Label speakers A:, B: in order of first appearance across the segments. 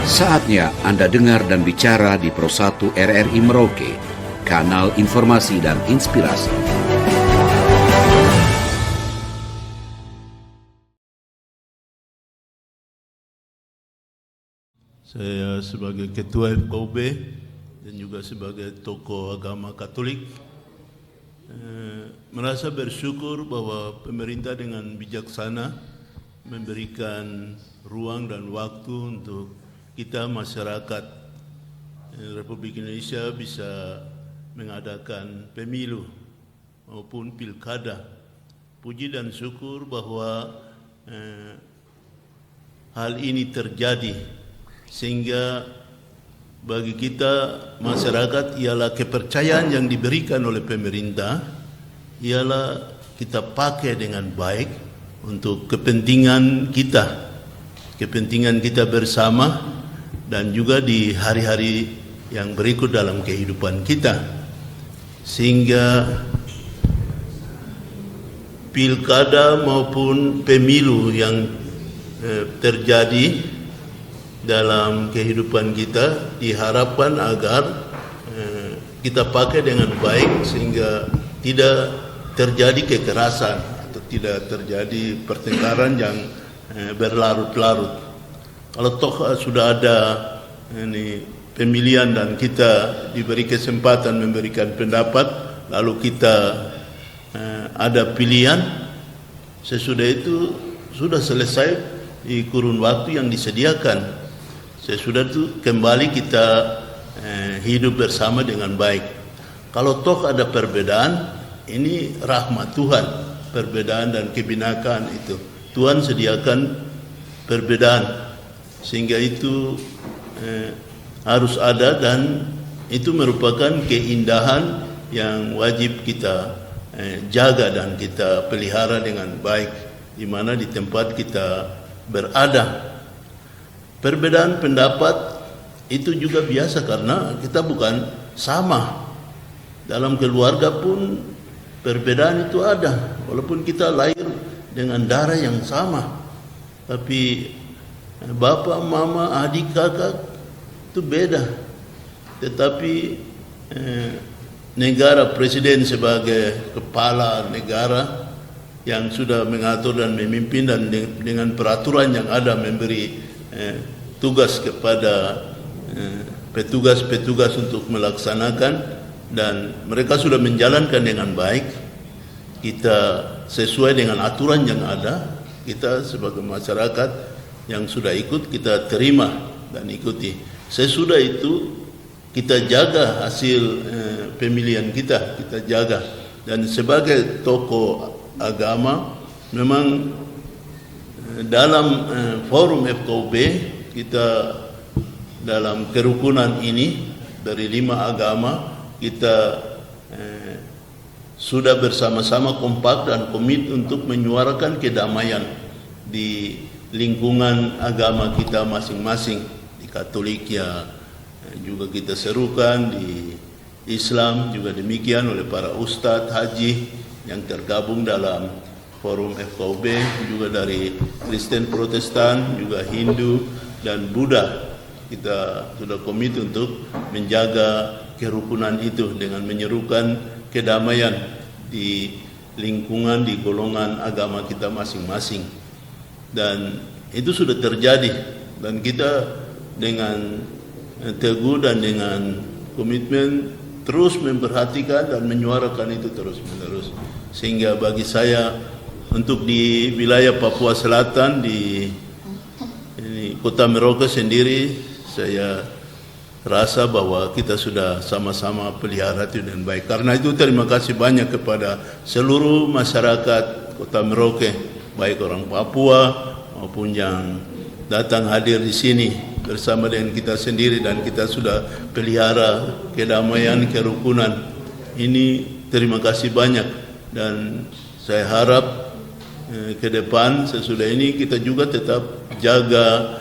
A: Saatnya Anda dengar dan bicara di Pro 1 RRI Merauke, kanal informasi dan inspirasi.
B: Saya sebagai Ketua FKUB dan juga sebagai tokoh agama Katolik merasa bersyukur bahwa pemerintah dengan bijaksana memberikan ruang dan waktu untuk kita masyarakat Republik Indonesia bisa mengadakan pemilu maupun pilkada. Puji dan syukur bahwa hal ini terjadi, sehingga bagi kita masyarakat ialah kepercayaan yang diberikan oleh pemerintah, ialah kita pakai dengan baik untuk kepentingan kita bersama dan juga di hari-hari yang berikut dalam kehidupan kita. Sehingga pilkada maupun pemilu yang terjadi dalam kehidupan kita diharapkan agar kita pakai dengan baik sehingga tidak terjadi kekerasan atau tidak terjadi pertengkaran yang berlarut-larut. Kalau toh sudah ada pemilihan dan kita diberi kesempatan memberikan pendapat, lalu kita ada pilihan, sesudah itu sudah selesai di kurun waktu yang disediakan. Sesudah itu kembali kita hidup bersama dengan baik. Kalau toh ada perbedaan, ini rahmat Tuhan, perbedaan dan kebinakan itu. Tuhan sediakan perbedaan, sehingga itu harus ada dan itu merupakan keindahan yang wajib kita jaga dan kita pelihara dengan baik di mana di tempat kita berada. Perbedaan pendapat itu juga biasa karena kita bukan sama. Dalam keluarga pun perbedaan itu ada, walaupun kita lahir dengan darah yang sama, tapi bapak, mama, adik, kakak itu beda. Tetapi negara, presiden sebagai kepala negara yang sudah mengatur dan memimpin dan dengan peraturan yang ada memberi tugas kepada petugas-petugas untuk melaksanakan, dan mereka sudah menjalankan dengan baik. Kita sesuai dengan aturan yang ada, kita sebagai masyarakat yang sudah ikut kita terima dan ikuti. Sesudah itu kita jaga hasil pemilihan kita jaga. Dan sebagai tokoh agama memang dalam forum FKUB kita dalam kerukunan ini dari 5 agama kita sudah bersama-sama kompak dan komit untuk menyuarakan kedamaian di lingkungan agama kita masing-masing. Di Katolik ya juga kita serukan, di Islam juga demikian oleh para ustadz haji yang tergabung dalam forum FKUB, juga dari Kristen Protestan, juga Hindu dan Buddha. Kita sudah komit untuk menjaga kerukunan itu dengan menyerukan kedamaian di lingkungan, di golongan agama kita masing-masing. Dan itu sudah terjadi, dan kita dengan teguh dan dengan komitmen terus memperhatikan dan menyuarakan itu terus-menerus. Sehingga bagi saya untuk di wilayah Papua Selatan, di Kota Merauke sendiri, saya rasa bahwa kita sudah sama-sama pelihara itu dengan baik. Karena itu terima kasih banyak kepada seluruh masyarakat Kota Merauke, baik orang Papua maupun yang datang hadir di sini bersama dengan kita sendiri, dan kita sudah pelihara kedamaian, kerukunan. Ini terima kasih banyak, dan saya harap ke depan sesudah ini kita juga tetap jaga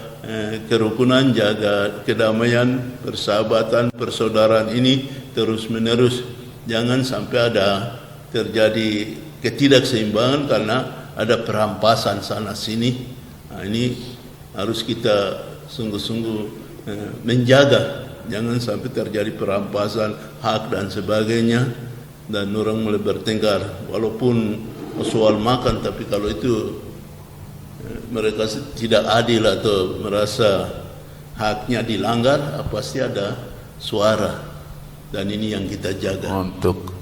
B: kerukunan, jaga kedamaian, persahabatan, persaudaraan ini terus-menerus. Jangan sampai ada terjadi ketidakseimbangan karena ada perampasan sana sini. Nah, ini harus kita sungguh-sungguh menjaga jangan sampai terjadi perampasan hak dan sebagainya, dan orang mulai bertengkar walaupun soal makan, tapi kalau itu mereka tidak adil atau merasa haknya dilanggar, pasti ada suara, dan ini yang kita jaga.
C: Untuk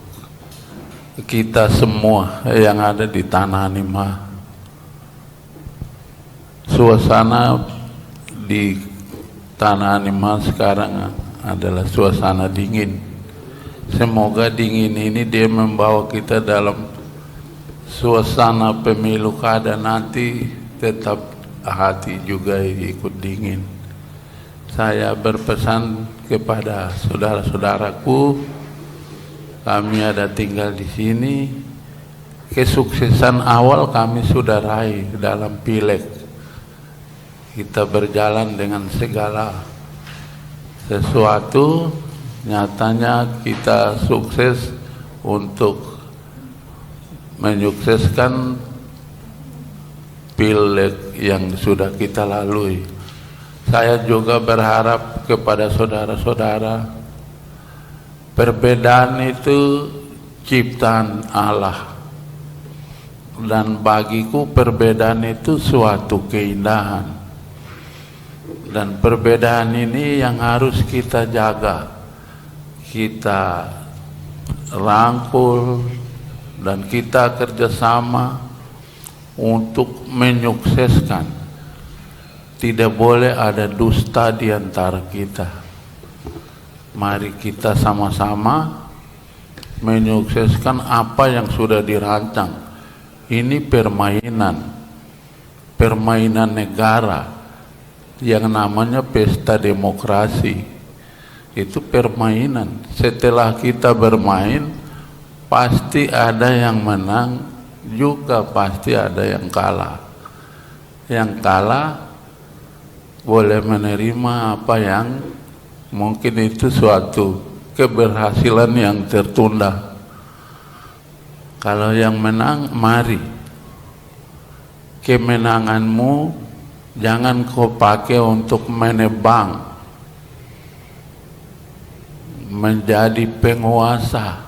C: kita semua yang ada di Tanah Nima, suasana di Tanah Nima sekarang adalah suasana dingin. Semoga dingin ini dia membawa kita dalam suasana pemilu kada nanti, tetap hati juga ikut dingin. Saya berpesan kepada saudara-saudaraku, kami ada tinggal di sini, kesuksesan awal kami sudah raih dalam pileg. Kita berjalan dengan segala sesuatu, nyatanya kita sukses untuk menyukseskan pileg yang sudah kita lalui. Saya juga berharap kepada saudara-saudara, perbedaan itu ciptaan Allah, dan bagiku perbedaan itu suatu keindahan. Dan perbedaan ini yang harus kita jaga, kita rangkul, dan kita kerjasama untuk menyukseskan. Tidak boleh ada dusta di antara kita. Mari kita sama-sama menyukseskan apa yang sudah dirancang. Ini permainan negara yang namanya pesta demokrasi. Itu permainan. Setelah kita bermain, pasti ada yang menang, juga pasti ada yang kalah. Yang kalah boleh menerima apa yang mungkin itu suatu keberhasilan yang tertunda. Kalau yang menang, mari kemenanganmu jangan kau pakai untuk menebang, menjadi penguasa.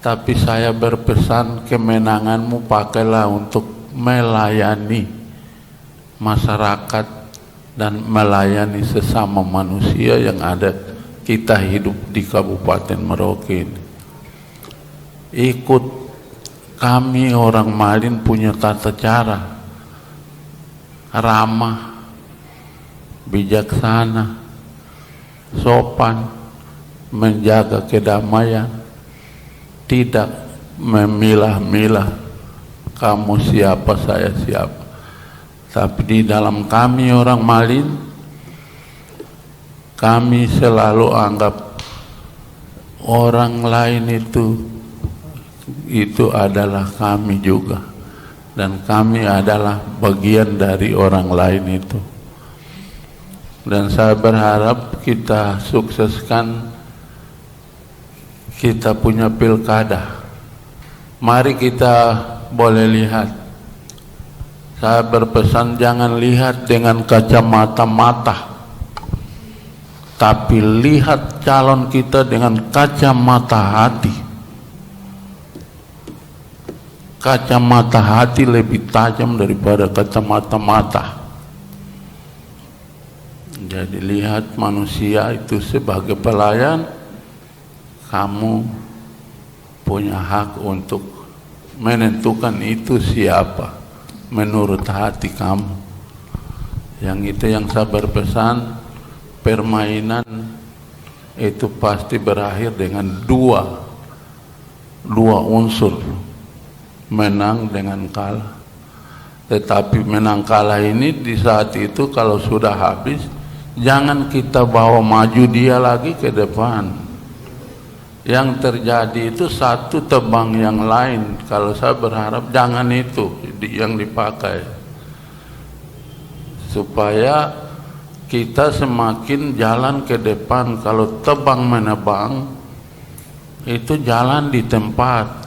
C: Tapi saya berpesan, kemenanganmu pakailah untuk melayani masyarakat dan melayani sesama manusia yang ada kita hidup di Kabupaten Merauke ini. Ikut kami orang Malin punya tata cara ramah, bijaksana, sopan, menjaga kedamaian, tidak memilah-milah kamu siapa, saya siapa. Tapi di dalam kami orang Malin, kami selalu anggap orang lain itu adalah kami juga, dan kami adalah bagian dari orang lain itu. Dan saya berharap kita sukseskan, kita punya pilkada. Mari kita boleh lihat. Saya berpesan, jangan lihat dengan kacamata mata, tapi lihat calon kita dengan kacamata hati. Kacamata hati lebih tajam daripada kacamata mata. Jadi lihat manusia itu sebagai pelayan. Kamu punya hak untuk menentukan itu siapa menurut hati kamu. Yang itu yang saya berpesan, permainan itu pasti berakhir dengan dua unsur, menang dengan kalah. Tetapi menang kalah ini di saat itu kalau sudah habis, jangan kita bawa maju dia lagi ke depan. Yang terjadi itu satu tebang yang lain. Kalau saya berharap jangan itu yang dipakai, supaya kita semakin jalan ke depan. Kalau tebang menebang, itu jalan di tempat.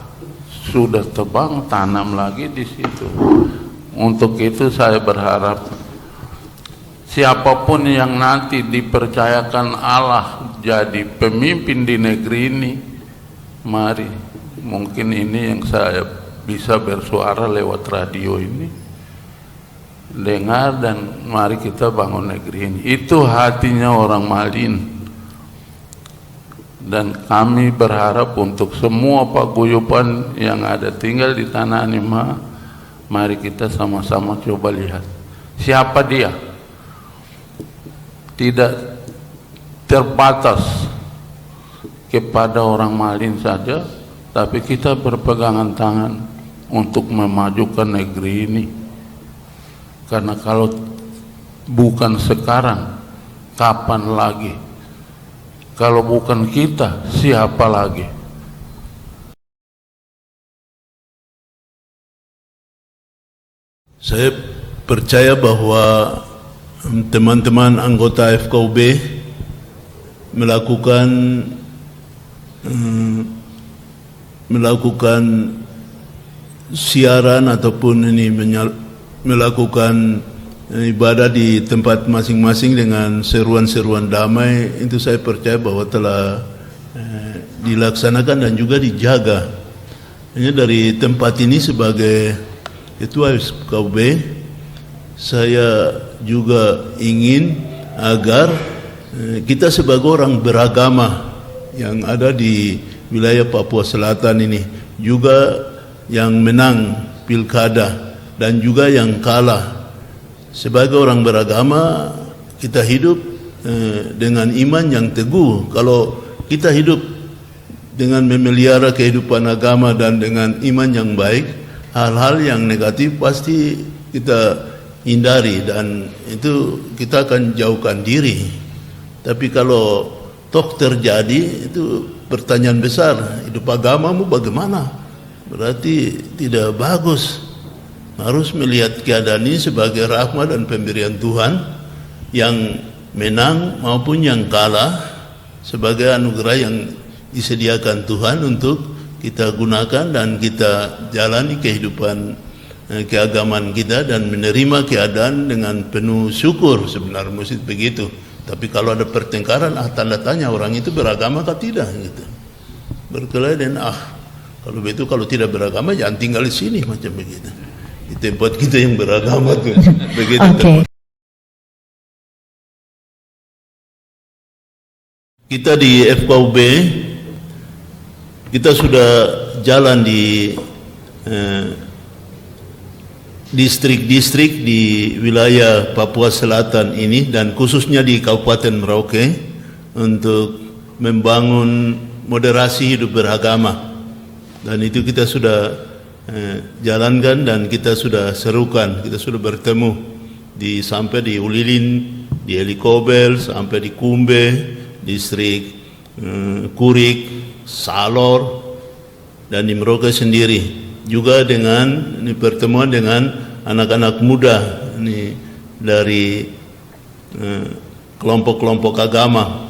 C: Sudah tebang, tanam lagi di situ. Untuk itu saya berharap siapapun yang nanti dipercayakan Allah jadi pemimpin di negeri ini, mari, mungkin ini yang saya bisa bersuara lewat radio ini, dengar dan mari kita bangun negeri ini. Itu hatinya orang Malin. Dan kami berharap untuk semua paguyuban yang ada tinggal di Tanah Nima, mari kita sama-sama coba lihat siapa dia. Tidak terbatas kepada orang Malin saja, tapi kita berpegangan tangan untuk memajukan negeri ini. Karena kalau bukan sekarang, kapan lagi? Kalau bukan kita, siapa lagi?
B: Saya percaya bahwa teman-teman anggota FKUB melakukan siaran ataupun melakukan ibadah di tempat masing-masing dengan seruan-seruan damai. Itu saya percaya bahwa telah dilaksanakan dan juga dijaga. Hanya dari tempat ini sebagai ketua FKUB, saya juga ingin agar kita sebagai orang beragama yang ada di wilayah Papua Selatan ini, juga yang menang pilkada dan juga yang kalah, sebagai orang beragama kita hidup dengan iman yang teguh. Kalau kita hidup dengan memelihara kehidupan agama dan dengan iman yang baik, hal-hal yang negatif pasti kita hindari dan itu kita akan jauhkan diri. Tapi kalau toh terjadi, itu pertanyaan besar, hidup agamamu bagaimana? Berarti tidak bagus. Harus melihat keadaan ini sebagai rahmat dan pemberian Tuhan, yang menang maupun yang kalah, sebagai anugerah yang disediakan Tuhan untuk kita gunakan dan kita jalani kehidupan keagamaan kita dan menerima keadaan dengan penuh syukur. Sebenarnya mesti begitu. Tapi kalau ada pertengkaran, tanda tanya orang itu beragama atau tidak gitu. Berkelahi dan kalau begitu, kalau tidak beragama jangan tinggal di sini, macam begitu. Di tempat kita yang beragama tuh begitu. Okay. Kita di FKUB, kita sudah jalan di distrik-distrik di wilayah Papua Selatan ini dan khususnya di Kabupaten Merauke untuk membangun moderasi hidup beragama, dan itu kita sudah jalankan dan kita sudah serukan. Kita sudah bertemu sampai di Ulilin, di Helikobel, sampai di Kumbe, distrik Kurik, Salor, dan di Merauke sendiri. Juga dengan pertemuan dengan anak-anak muda ini dari kelompok-kelompok agama,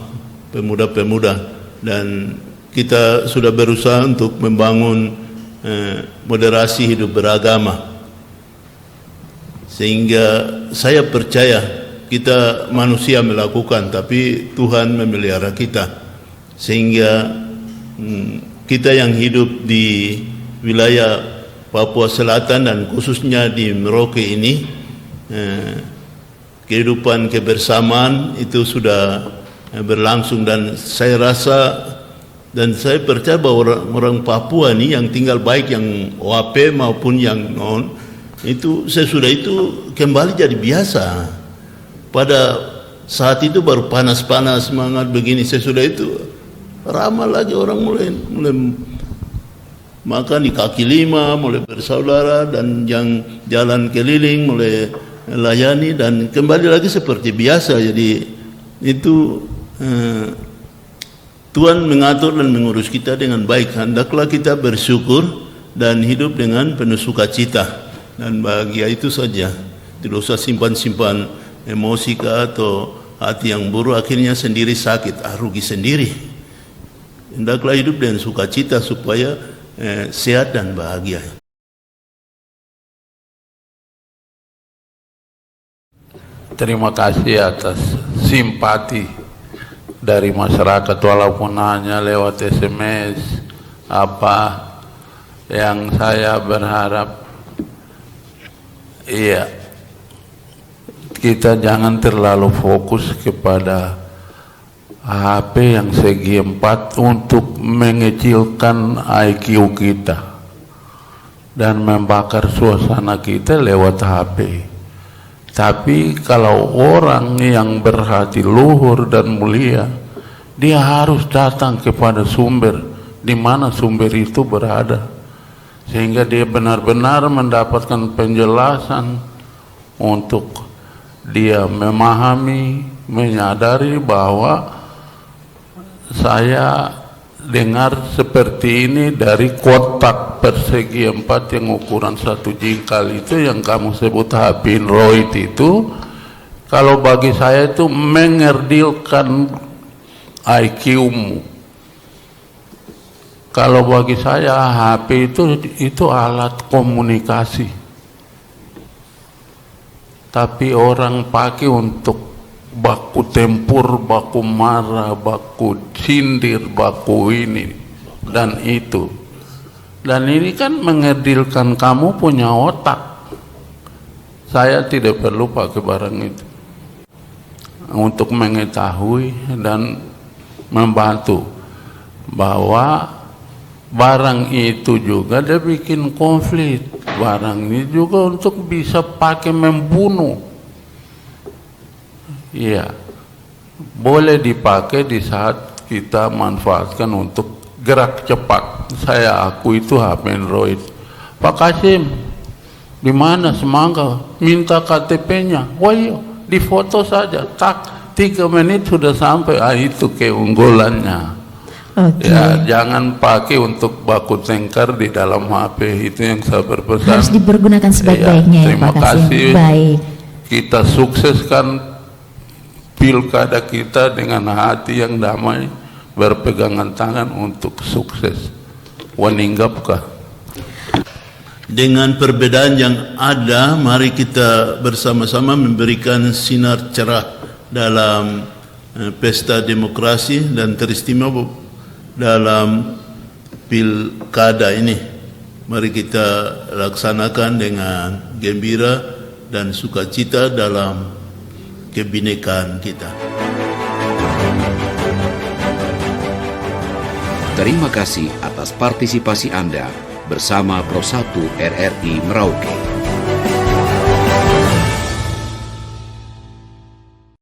B: pemuda-pemuda, dan kita sudah berusaha untuk membangun moderasi hidup beragama. Sehingga saya percaya kita manusia melakukan, tapi Tuhan memelihara kita, sehingga kita yang hidup di wilayah Papua Selatan dan khususnya di Merauke ini, kehidupan kebersamaan itu sudah berlangsung, dan saya rasa dan saya percaya bahwa orang Papua ini yang tinggal, baik yang OAP maupun yang non, itu sesudah itu kembali jadi biasa. Pada saat itu baru panas-panas semangat begini, sesudah itu ramah lagi, orang mulai makan di kaki lima, mulai bersaudara, dan yang jalan keliling mulai layani dan kembali lagi seperti biasa. Jadi itu Tuhan mengatur dan mengurus kita dengan baik. Hendaklah kita bersyukur dan hidup dengan penuh sukacita dan bahagia, itu saja. Tidak usah simpan-simpan emosi atau hati yang buruk, akhirnya sendiri sakit, rugi sendiri. Hendaklah hidup dengan sukacita supaya sehat dan bahagia.
C: terima kasih atas simpati dari masyarakat, walaupun hanya lewat SMS. Apa yang saya berharap, iya, kita jangan terlalu fokus kepada HP yang segi 4 untuk mengecilkan IQ kita dan membakar suasana kita lewat HP. Tapi kalau orang yang berhati luhur dan mulia, dia harus datang kepada sumber, di mana sumber itu berada, sehingga dia benar-benar mendapatkan penjelasan untuk dia memahami, menyadari bahwa saya dengar seperti ini dari kotak persegi 4 yang ukuran 1 jingkal itu yang kamu sebut HP Android itu. Kalau bagi saya itu mengerdilkan IQ-mu. Kalau bagi saya HP itu alat komunikasi, tapi orang pakai untuk baku tempur, baku marah, baku sindir, baku ini dan itu. Dan ini kan mengerdilkan kamu punya otak. Saya tidak perlu pakai barang itu untuk mengetahui dan membantu bahwa barang itu juga dia bikin konflik. Barang ini juga untuk bisa pakai membunuh. Iya, boleh dipakai di saat kita manfaatkan untuk gerak cepat. Saya aku itu HP Android. Pak Kasim, di mana Semangka? Minta KTP-nya. Wah iya, di foto saja. Tak, 3 menit sudah sampai. Itu keunggulannya.
D: Okay.
C: Ya, jangan pakai untuk baku tengkar di dalam HP. Itu yang saya berpesan.
D: Harus dipergunakan sebaik-baiknya ya,
C: terima
D: Pak Kasim.
C: kasih.
D: Baik.
C: Kita sukseskan pilkada kita dengan hati yang damai, berpegangan tangan untuk sukses. Waninggapkah?
B: Dengan perbedaan yang ada, mari kita bersama-sama memberikan sinar cerah dalam pesta demokrasi dan teristimewa dalam pilkada ini. Mari kita laksanakan dengan gembira dan sukacita dalam kebinekaan kita.
A: Terima kasih atas partisipasi Anda bersama Pro 1 RRI Merauke.